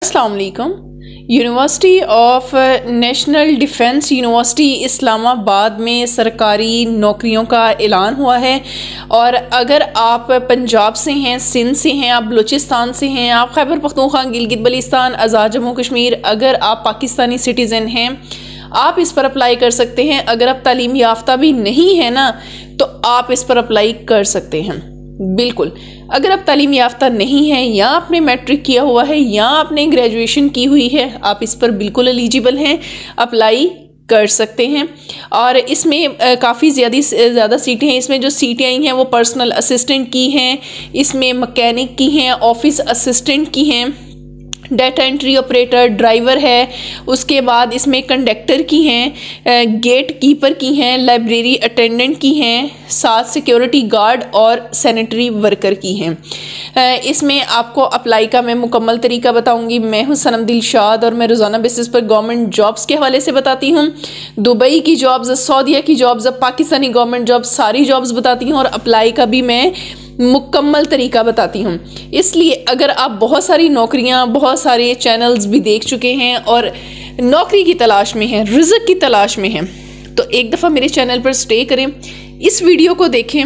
अस्सलाम वालेकुम। University of national defence university Islamabad में सरकारी नौकरियों का ऐलान हुआ है। और अगर आप पंजाब से हैं, सिंध से हैं, आप बलूचिस्तान से हैं, आप खैबर पख्तूनख्वा, गिलगित बल्तिस्तान, आज़ाद जम्मू कश्मीर, अगर आप पाकिस्तानी सिटीज़न हैं आप इस पर अप्लाई कर सकते हैं। अगर आप तालीम याफ्ता भी नहीं है ना तो आप इस पर अप्लाई कर सकते हैं। बिल्कुल, अगर आप तालीम याफ्ता नहीं हैं या आपने मैट्रिक किया हुआ है या आपने ग्रेजुएशन की हुई है, आप इस पर बिल्कुल एलिजिबल हैं, अप्लाई कर सकते हैं। और इसमें काफ़ी ज़्यादा सीटें हैं। इसमें जो सीटें आई हैं वो पर्सनल असिस्टेंट की हैं, इसमें मैकेनिक की हैं, ऑफिस असिस्टेंट की हैं, डाटा एंट्री ऑपरेटर, ड्राइवर है, उसके बाद इसमें कंडक्टर की हैं, गेट कीपर की हैं, लाइब्रेरी अटेंडेंट की हैं, साथ सिक्योरिटी गार्ड और सैनिटरी वर्कर की हैं। इसमें आपको अप्लाई का मैं मुकम्मल तरीका बताऊंगी। मैं हूं सनम दिलशाद और मैं रोज़ाना बेसिस पर गवर्नमेंट जॉब्स के हवाले से बताती हूं। दुबई की जॉब्स, सऊदीया की जॉब्स, पाकिस्तानी गवर्नमेंट जॉब्स, सारी जॉब्स बताती हूँ और अप्लाई का भी मैं मुकम्मल तरीका बताती हूँ। इसलिए अगर आप बहुत सारी नौकरियाँ, बहुत सारे चैनल्स भी देख चुके हैं और नौकरी की तलाश में हैं, रिज़्क की तलाश में हैं, तो एक दफ़ा मेरे चैनल पर स्टे करें, इस वीडियो को देखें।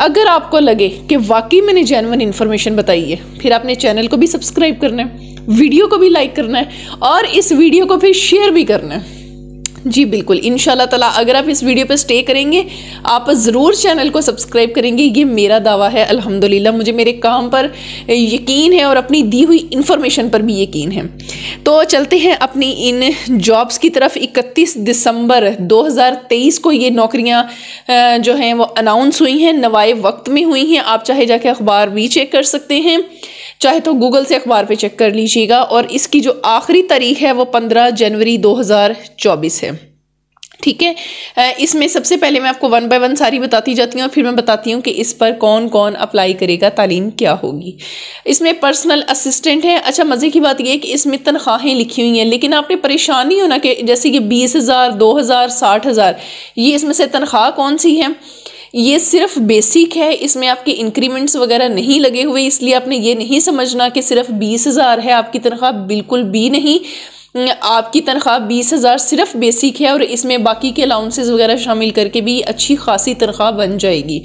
अगर आपको लगे कि वाकई मैंने जेन्युइन इन्फॉर्मेशन बताई है, फिर आपने चैनल को भी सब्सक्राइब करना है, वीडियो को भी लाइक करना है और इस वीडियो को फिर शेयर भी करना है। जी बिल्कुल, इंशाल्लाह ताला अगर आप इस वीडियो पर स्टे करेंगे, आप ज़रूर चैनल को सब्सक्राइब करेंगे, ये मेरा दावा है। अल्हम्दुलिल्लाह मुझे मेरे काम पर यकीन है और अपनी दी हुई इंफॉर्मेशन पर भी यकीन है। तो चलते हैं अपनी इन जॉब्स की तरफ। 31 दिसंबर 2023 को ये नौकरियां जो हैं वो अनाउंस हुई हैं, नवाए वक्त में हुई हैं। आप चाहे जाके अखबार भी चेक कर सकते हैं, चाहे तो गूगल से अखबार पे चेक कर लीजिएगा। और इसकी जो आखिरी तारीख है वो 15 जनवरी 2024 है। ठीक है, इसमें सबसे पहले मैं आपको 1 बाय 1 सारी बताती जाती हूँ और फिर मैं बताती हूँ कि इस पर कौन कौन अप्लाई करेगा, तालीम क्या होगी। इसमें पर्सनल असिस्टेंट है। अच्छा, मज़े की बात यह है कि इसमें तनख्वाहें लिखी हुई हैं, लेकिन आपने परेशान नहीं होना कि जैसे कि 20,000, 2,000, 60,000, ये इसमें से तनख्वाह कौन सी है। ये सिर्फ बेसिक है, इसमें आपके इंक्रीमेंट्स वगैरह नहीं लगे हुए, इसलिए आपने ये नहीं समझना कि सिर्फ 20,000 है आपकी तनख्वाह, बिल्कुल भी नहीं। आपकी तनख्वाह 20,000 सिर्फ बेसिक है और इसमें बाकी के अलाउंसेस वगैरह शामिल करके भी अच्छी खासी तनख्वाह बन जाएगी।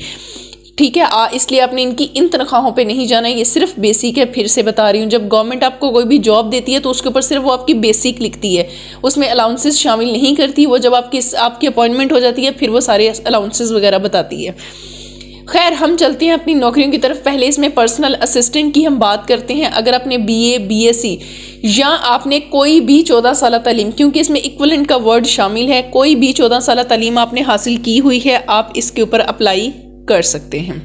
ठीक है, इसलिए आपने इनकी इन तनख्वाहों पे नहीं जाना है, ये सिर्फ बेसिक है। फिर से बता रही हूँ, जब गवर्नमेंट आपको कोई भी जॉब देती है तो उसके ऊपर सिर्फ वो आपकी बेसिक लिखती है, उसमें अलाउंसेस शामिल नहीं करती। वो जब आपकी अपॉइंटमेंट हो जाती है फिर वो सारे अलाउंसेस वगैरह बताती है। खैर, हम चलते हैं अपनी नौकरियों की तरफ। पहले इसमें पर्सनल असिस्टेंट की हम बात करते हैं। अगर आपने BA, BSc या आपने कोई भी 14 साल तालीम, क्योंकि इसमें इक्विवेलेंट का वर्ड शामिल है, कोई भी 14 साल तालीम आपने हासिल की हुई है, आप इसके ऊपर अप्लाई कर सकते हैं।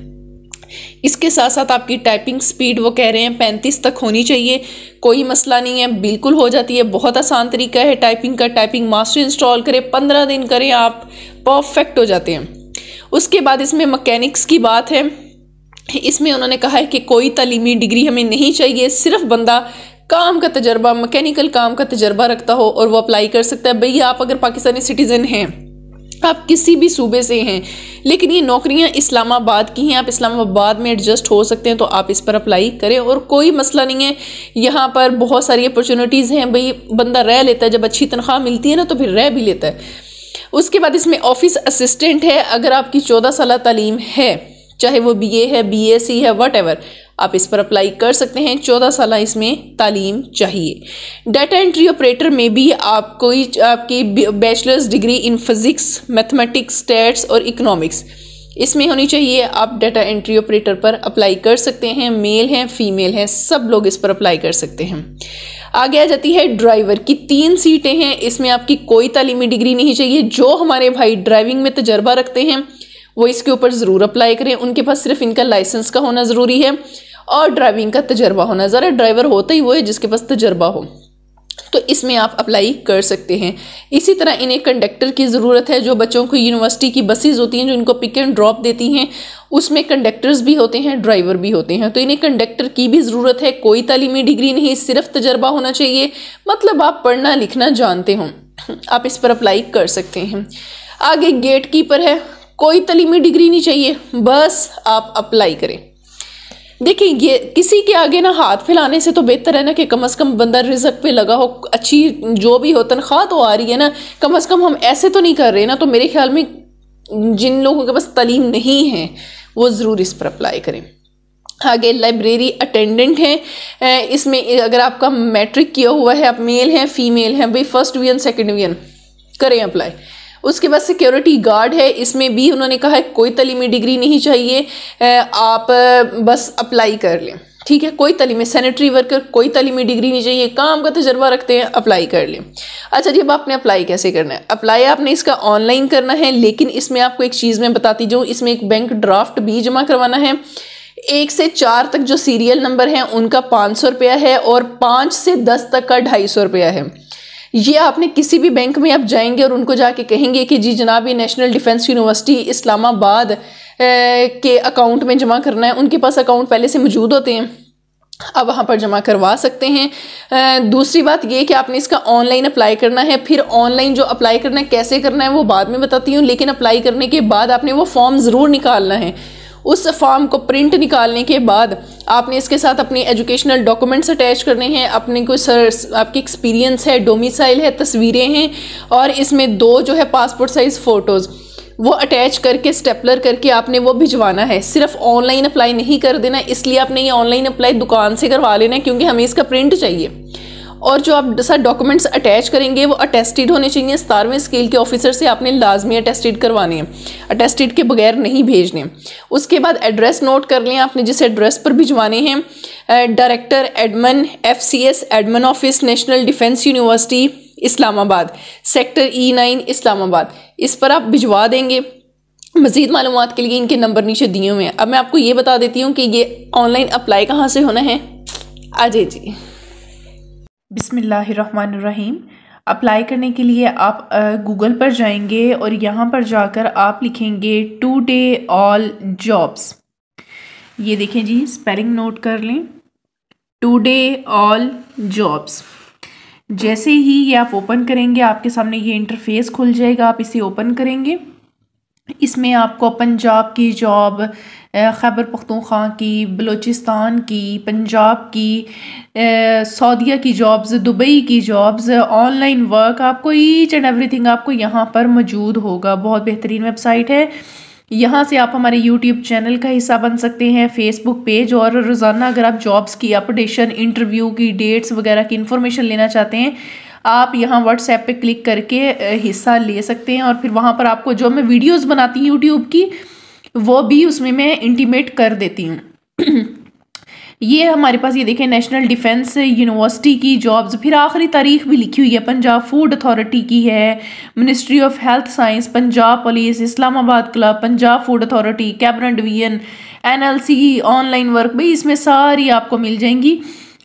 इसके साथ साथ आपकी टाइपिंग स्पीड वो कह रहे हैं 35 तक होनी चाहिए। कोई मसला नहीं है, बिल्कुल हो जाती है। बहुत आसान तरीका है टाइपिंग का। टाइपिंग मास्टर इंस्टॉल करें, 15 दिन करें, आप परफेक्ट हो जाते हैं। उसके बाद इसमें मैकेनिक्स की बात है। इसमें उन्होंने कहा है कि कोई तालीमी डिग्री हमें नहीं चाहिए, सिर्फ बंदा काम का तजर्बा, मैकेनिकल काम का तजर्बा रखता हो और वो अप्लाई कर सकता है। भैया आप अगर पाकिस्तानी सिटीजन हैं, आप किसी भी सूबे से हैं, लेकिन ये नौकरियां इस्लामाबाद की हैं, आप इस्लामाबाद में एडजस्ट हो सकते हैं, तो आप इस पर अप्लाई करें और कोई मसला नहीं है। यहाँ पर बहुत सारी अपॉर्चुनिटीज़ हैं। भाई बंदा रह लेता है, जब अच्छी तनख्वाह मिलती है ना तो फिर रह भी लेता है। उसके बाद इसमें ऑफिस असिस्टेंट है। अगर आपकी 14 साल तालीम है, चाहे वो BA है, BSc है, वट आप इस पर अप्लाई कर सकते हैं। 14 साल इसमें तालीम चाहिए। डाटा एंट्री ऑपरेटर में भी आपकी bachelors degree in physics, mathematics, stats और इकोनॉमिक्स इसमें होनी चाहिए। आप डाटा एंट्री ऑपरेटर पर अप्लाई कर सकते हैं। मेल हैं, फीमेल हैं, सब लोग इस पर अप्लाई कर सकते हैं। आगे आ जाती है ड्राइवर की 3 सीटें हैं। इसमें आपकी कोई तालीमी डिग्री नहीं चाहिए। जो हमारे भाई ड्राइविंग में तजर्बा रखते हैं वो इसके ऊपर ज़रूर अप्लाई करें। उनके पास सिर्फ इनका लाइसेंस का होना ज़रूरी है और ड्राइविंग का तजर्बा होना। ज़रा ड्राइवर होता ही वो है जिसके पास तजर्बा हो, तो इसमें आप अप्लाई कर सकते हैं। इसी तरह इन्हें कंडक्टर की ज़रूरत है। जो बच्चों को यूनिवर्सिटी की बसेस होती हैं जो इनको पिक एंड ड्रॉप देती हैं, उसमें कंडक्टर्स भी होते हैं, ड्राइवर भी होते हैं, तो इन्हें कंडक्टर की भी ज़रूरत है। कोई तालीमी डिग्री नहीं, सिर्फ तजर्बा होना चाहिए, मतलब आप पढ़ना लिखना जानते हो, आप इस पर अप्लाई कर सकते हैं। आगे गेट कीपर है, कोई तालीमी डिग्री नहीं चाहिए, बस आप अप्लाई करें। देखिए ये किसी के आगे ना हाथ फैलाने से तो बेहतर है ना कि कम से कम बंदा रिज़्क पे लगा हो, अच्छी जो भी हो तनख्वाह तो आ रही है ना, कम से कम हम ऐसे तो नहीं कर रहे ना। तो मेरे ख्याल में जिन लोगों के पास तालीम नहीं है वो ज़रूर इस पर अप्लाई करें। आगे लाइब्रेरी अटेंडेंट हैं, इसमें अगर आपका मैट्रिक किया हुआ है, आप मेल हैं फीमेल हैं, भाई फर्स्ट डिवीजन सेकंड डिवीजन करें अप्लाई। उसके बाद सिक्योरिटी गार्ड है, इसमें भी उन्होंने कहा है कोई तालीमी डिग्री नहीं चाहिए, आप बस अप्लाई कर लें, ठीक है। कोई तालीमी, सैनिटरी वर्कर कोई तालीमी डिग्री नहीं चाहिए, काम का तजर्बा रखते हैं, अप्लाई कर लें। अच्छा जी, अब आपने अप्लाई कैसे करना है? अप्लाई आपने इसका ऑनलाइन करना है, लेकिन इसमें आपको एक चीज़ मैं बताती जाऊँ, इसमें एक बैंक ड्राफ्ट भी जमा करवाना है। 1 से 4 तक जो सीरियल नंबर हैं उनका 500 रुपया है, और 5 से 10 तक का 250 रुपया है। ये आपने किसी भी बैंक में आप जाएंगे और उनको जाके कहेंगे कि जी जनाब ये नेशनल डिफेंस यूनिवर्सिटी इस्लामाबाद के अकाउंट में जमा करना है, उनके पास अकाउंट पहले से मौजूद होते हैं, आप वहाँ पर जमा करवा सकते हैं। दूसरी बात ये कि आपने इसका ऑनलाइन अप्लाई करना है। फिर ऑनलाइन जो अप्लाई करना है कैसे करना है वो बाद में बताती हूँ, लेकिन अप्लाई करने के बाद आपने वो फॉर्म ज़रूर निकालना है। उस फॉर्म को प्रिंट निकालने के बाद आपने इसके साथ अपनी एजुकेशनल डॉक्यूमेंट्स अटैच करने हैं, अपने कोई आपकी एक्सपीरियंस है, डोमिसाइल है, तस्वीरें हैं, और इसमें 2 जो है पासपोर्ट साइज़ फ़ोटोज़ वो अटैच करके स्टेपलर करके आपने वो भिजवाना है। सिर्फ ऑनलाइन अप्लाई नहीं कर देना, इसलिए आपने ये ऑनलाइन अप्लाई दुकान से करवा लेना है क्योंकि हमें इसका प्रिंट चाहिए। और जो आप साथ डॉक्यूमेंट्स अटैच करेंगे वो अटेस्टेड होने चाहिए, 17वें स्केल के ऑफिसर से आपने लाजमी अटेस्टेड करवाने हैं, अटेस्टेड के बगैर नहीं भेजने। उसके बाद एड्रेस नोट कर लें आपने जिस एड्रेस पर भिजवाने हैं, director admin FCS admin office national defence university Islamabad, sector E9 Islamabad, इस पर आप भिजवा देंगे। मज़ीद मालूमात के लिए इनके नंबर नीचे दिए हुए हैं। अब मैं आपको ये बता देती हूँ कि ये ऑनलाइन अप्लाई कहाँ से होना है। आजे जी, बिस्मिल्लाहिर्रहमानिर्रहीम। अप्लाई करने के लिए आप गूगल पर जाएंगे और यहाँ पर जाकर आप लिखेंगे टुडे ऑल जॉब्स। ये देखें जी, स्पेलिंग नोट कर लें, टुडे ऑल जॉब्स। जैसे ही ये आप ओपन करेंगे आपके सामने ये इंटरफेस खुल जाएगा, आप इसे ओपन करेंगे। इसमें आपको पंजाब की जॉब, खैबर पख्तूनख्वा की, बलूचिस्तान की, पंजाब की, सऊदीया की जॉब्स, दुबई की जॉब्स, ऑनलाइन वर्क, आपको ईच एंड एवरीथिंग आपको यहाँ पर मौजूद होगा। बहुत बेहतरीन वेबसाइट है। यहाँ से आप हमारे YouTube चैनल का हिस्सा बन सकते हैं, फेसबुक पेज, और रोज़ाना अगर आप जॉब्स की अपडेशन, इंटरव्यू की डेट्स वगैरह की इन्फॉर्मेशन लेना चाहते हैं आप यहाँ व्हाट्सएप पे क्लिक करके हिस्सा ले सकते हैं। और फिर वहाँ पर आपको जो मैं वीडियोस बनाती हूँ यूट्यूब की वो भी उसमें मैं इंटीमेट कर देती हूँ। ये हमारे पास ये देखें नेशनल डिफेंस यूनिवर्सिटी की जॉब्स, फिर आखिरी तारीख भी लिखी हुई है, पंजाब फूड अथॉरिटी की है, ministry of health science, Punjab police, Islamabad club, Punjab food authority, cabinet division, NLC, online work, भाई इसमें सारी आपको मिल जाएंगी।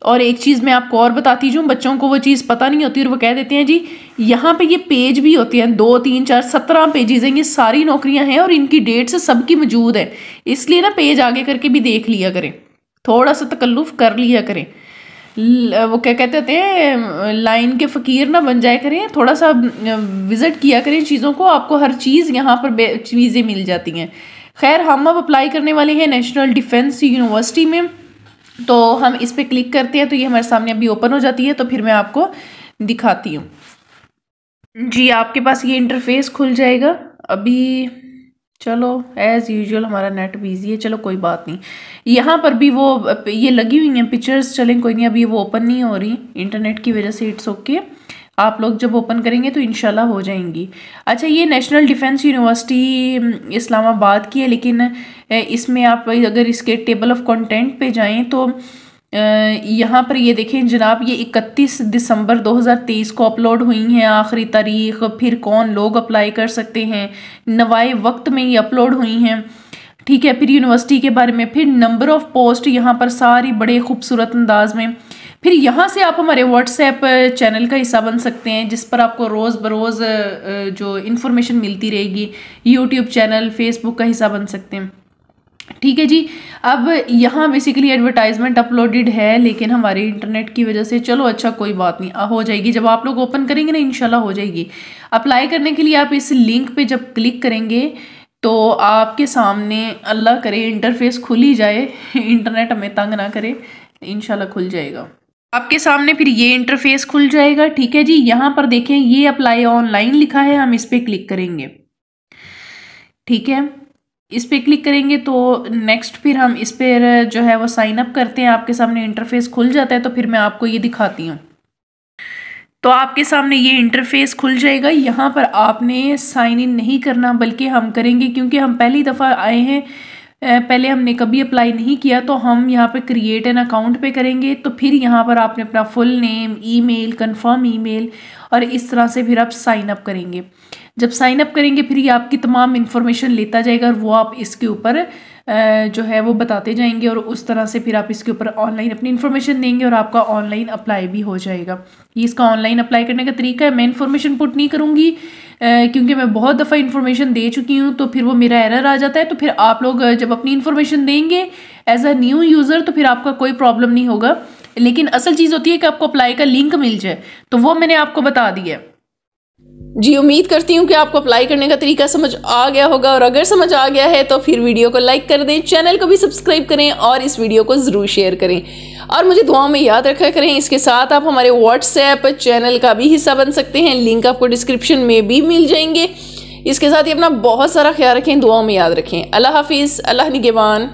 और एक चीज़ मैं आपको और बताती हूँ, बच्चों को वो चीज़ पता नहीं होती और वो कह देते हैं जी यहाँ पे ये पेज भी होते हैं, 2 3 4 17 पेजेस हैं, ये सारी नौकरियाँ हैं और इनकी डेट्स सबकी मौजूद है। इसलिए ना पेज आगे करके भी देख लिया करें, थोड़ा सा तकल्लुफ़ कर लिया करें। वो क्या कहते होते हैं, लाइन के फ़कीर ना बन जाए करें, थोड़ा सा विज़िट किया करें चीज़ों को, आपको हर चीज़ यहाँ पर चीज़ें मिल जाती हैं। खैर, हम अब अप्लाई करने वाले हैं नेशनल डिफेंस यूनिवर्सिटी में, तो हम इस पर क्लिक करते हैं तो ये हमारे सामने अभी ओपन हो जाती है। तो फिर मैं आपको दिखाती हूँ जी, आपके पास ये इंटरफेस खुल जाएगा। अभी चलो एज़ यूजुअल हमारा नेट बिजी है, चलो कोई बात नहीं। यहाँ पर भी वो ये लगी हुई हैं पिक्चर्स, चलें कोई नहीं, अभी वो ओपन नहीं हो रही इंटरनेट की वजह से, इट्स ओके। आप लोग जब ओपन करेंगे तो इंशाल्लाह हो जाएंगी। अच्छा, ये नेशनल डिफेंस यूनिवर्सिटी इस्लामाबाद की है, लेकिन इसमें आप अगर इसके टेबल ऑफ कंटेंट पे जाएं तो यहाँ पर ये देखें जनाब, ये 31 दिसंबर 2023 को अपलोड हुई हैं आखिरी तारीख। फिर कौन लोग अप्लाई कर सकते हैं, नवाए वक्त में ये अपलोड हुई हैं, ठीक है। फिर यूनिवर्सिटी के बारे में, फिर नंबर ऑफ़ पोस्ट यहाँ पर सारी बड़े खूबसूरत अंदाज में। फिर यहाँ से आप हमारे व्हाट्सएप चैनल का हिस्सा बन सकते हैं जिस पर आपको रोज़ बरोज़ जो इन्फॉर्मेशन मिलती रहेगी। यूट्यूब चैनल, फेसबुक का हिस्सा बन सकते हैं, ठीक है जी। अब यहाँ बेसिकली एडवर्टाइजमेंट अपलोडेड है, लेकिन हमारे इंटरनेट की वजह से, चलो अच्छा कोई बात नहीं, हो जाएगी। जब आप लोग ओपन करेंगे ना इंशाल्लाह हो जाएगी। अप्लाई करने के लिए आप इस लिंक पे जब क्लिक करेंगे तो आपके सामने अल्लाह करे इंटरफेस खुल ही जाए, इंटरनेट हमें तंग ना करे, इंशाल्लाह खुल जाएगा। आपके सामने फिर ये इंटरफेस खुल जाएगा। ठीक है जी, यहाँ पर देखें ये अप्लाई ऑनलाइन लिखा है, हम इस पर क्लिक करेंगे। ठीक है, इस पर क्लिक करेंगे तो नेक्स्ट फिर हम इस पर जो है वो साइन अप करते हैं। आपके सामने इंटरफेस खुल जाता है। तो फिर मैं आपको ये दिखाती हूँ। तो आपके सामने ये इंटरफेस खुल जाएगा। यहाँ पर आपने साइन इन नहीं करना, बल्कि हम करेंगे, क्योंकि हम पहली दफ़ा आए हैं, पहले हमने कभी अप्लाई नहीं किया, तो हम यहाँ पे क्रिएट एन अकाउंट पे करेंगे। तो फिर यहाँ पर आपने अपना full name, email, confirm email और इस तरह से फिर आप साइन अप करेंगे। जब साइन अप करेंगे फिर ये आपकी तमाम इन्फॉर्मेशन लेता जाएगा और वो आप इसके ऊपर जो है वो बताते जाएंगे, और उस तरह से फिर आप इसके ऊपर ऑनलाइन अपनी इन्फॉर्मेशन देंगे और आपका ऑनलाइन अप्लाई भी हो जाएगा। ये इसका ऑनलाइन अप्लाई करने का तरीका है। मैं इन्फॉर्मेशन पुट नहीं करूँगी क्योंकि मैं बहुत दफ़ा इन्फॉर्मेशन दे चुकी हूँ, तो फिर वो मेरा एरर आ जाता है। तो फिर आप लोग जब अपनी इन्फॉर्मेशन देंगे एज अ न्यू यूज़र तो फिर आपका कोई प्रॉब्लम नहीं होगा। लेकिन असल चीज़ होती है कि आपको अप्लाई का लिंक मिल जाए, तो वो मैंने आपको बता दिया है। जी, उम्मीद करती हूँ कि आपको अप्लाई करने का तरीका समझ आ गया होगा, और अगर समझ आ गया है तो फिर वीडियो को लाइक कर दें, चैनल को भी सब्सक्राइब करें और इस वीडियो को ज़रूर शेयर करें और मुझे दुआओं में याद रखा करें। इसके साथ आप हमारे व्हाट्सएप चैनल का भी हिस्सा बन सकते हैं, लिंक आपको डिस्क्रिप्शन में भी मिल जाएंगे। इसके साथ ही अपना बहुत सारा ख्याल रखें, दुआओं में याद रखें। अल्लाह हाफिज़, अल्लाह निगहबान।